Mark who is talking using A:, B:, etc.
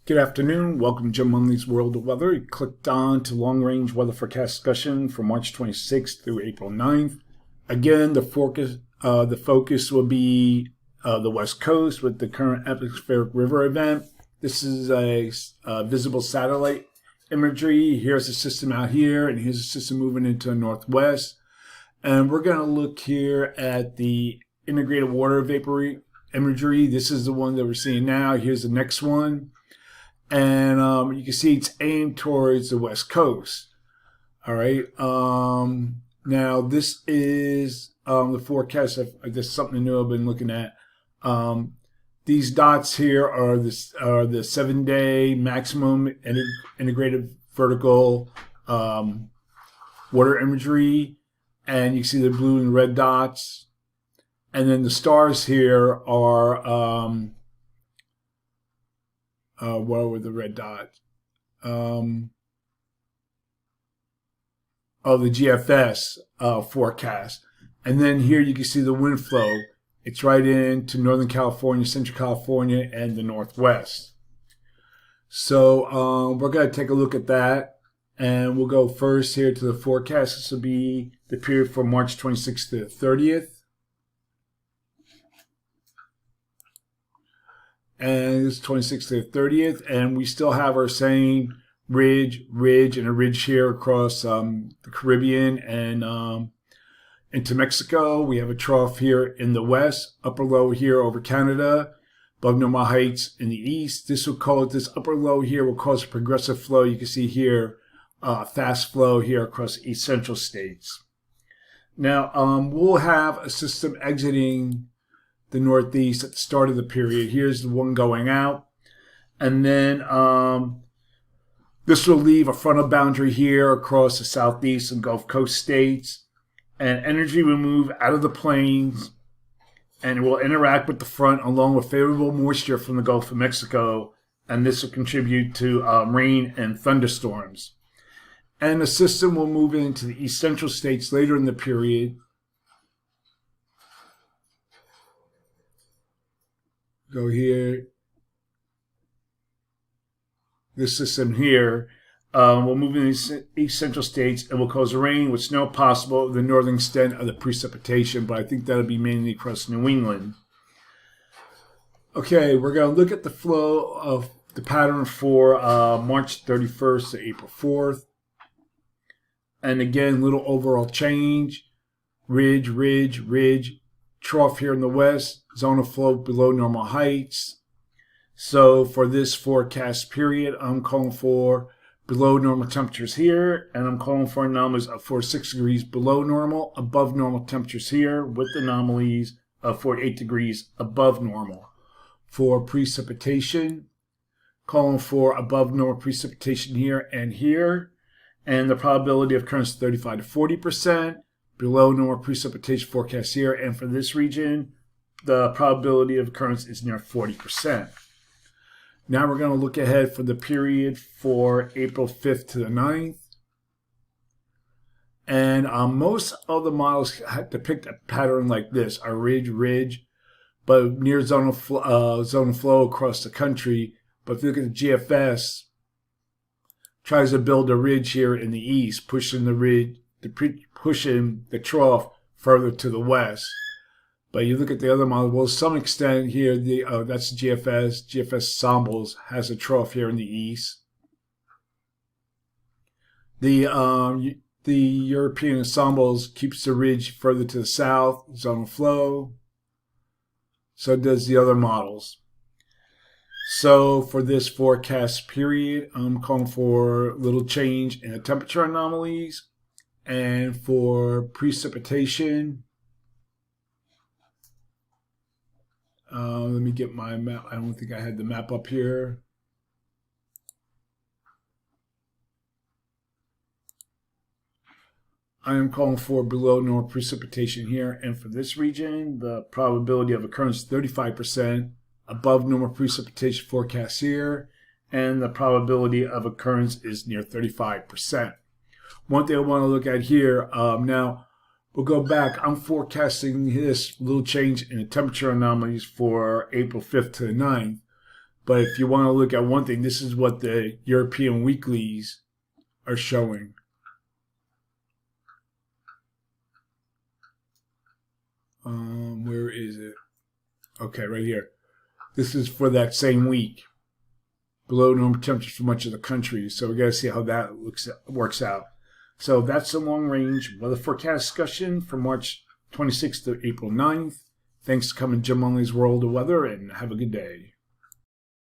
A: Good afternoon. Welcome to Jim Munley's World of Weather. You clicked on to long-range weather forecast discussion for March 26th through April 9th. Again, the focus will be the West Coast with the current atmospheric river event. This is a visible satellite imagery. Here's the system out here, and here's the system moving into the northwest. And we're going to look here at the integrated water vapor imagery. This is the one that we're seeing now. Here's the next one. And you can see it's aimed towards the West Coast. All right. Now, this is the forecast. This is something new I've been looking at. These dots here are the 7-day maximum integrated vertical water imagery. And you see the blue and red dots. And then the stars here are... what were the red dots? The GFS forecast. And then here you can see the wind flow. It's right into Northern California, Central California, and the Northwest. So we're going to take a look at that. And we'll go first here to the forecast. This will be the period from March 26th to 30th. And it's 26th to 30th, and we still have our same ridge, and a ridge here across the Caribbean and into Mexico. We have a trough here in the west, upper low here over Canada, above normal heights in the east. This upper low here will cause a progressive flow. You can see here, fast flow here across east central states. Now, we'll have a system exiting the northeast at the start of the period. Here's the one going out. And then this will leave a frontal boundary here across the southeast and Gulf Coast states. And energy will move out of the plains and it will interact with the front along with favorable moisture from the Gulf of Mexico. And this will contribute to rain and thunderstorms. And the system will move into the east central states later in the period. Go here. This system here will move in the east central states and will cause rain with snow possible in the northern extent of the precipitation, but I think that'll be mainly across New England. Okay, we're going to look at the flow of the pattern for March 31st to April 4th. And again, little overall change. Ridge, trough here in the west, zone of flow below normal heights. So for this forecast period, I'm calling for below normal temperatures here, and I'm calling for anomalies of 46 degrees below normal, above normal temperatures here, with anomalies of 48 degrees above normal. For precipitation, calling for above normal precipitation here, and the probability of occurrence 35 to 40%. Below normal precipitation forecast here, and for this region, the probability of occurrence is near 40%. Now we're going to look ahead for the period for April 5th to the 9th. And most of the models depict a pattern like this, a ridge, but near zone of flow across the country. But if you look at the GFS, tries to build a ridge here in the east, pushing the trough further to the west. But you look at the other model, well, to some extent here, that's the GFS. GFS Ensembles has a trough here in the east. The European Ensembles keeps the ridge further to the south, zone of flow. So does the other models. So for this forecast period, I'm calling for little change in the temperature anomalies. And for precipitation, let me get my map. I don't think I had the map up here. I am calling for below normal precipitation here. And for this region, the probability of occurrence 35%, above normal precipitation forecast here, and the probability of occurrence is near 35%. One thing I want to look at here, now we'll go back. I'm forecasting this little change in the temperature anomalies for April 5th to the 9th. But if you want to look at one thing, this is what the European weeklies are showing. Where is it? Okay, right here. This is for that same week. Below normal temperatures for much of the country. So we got to see how that works out. So that's the long range weather forecast discussion for March 26th to April 9th. Thanks for coming to Jim Only's World of Weather, and have a good day.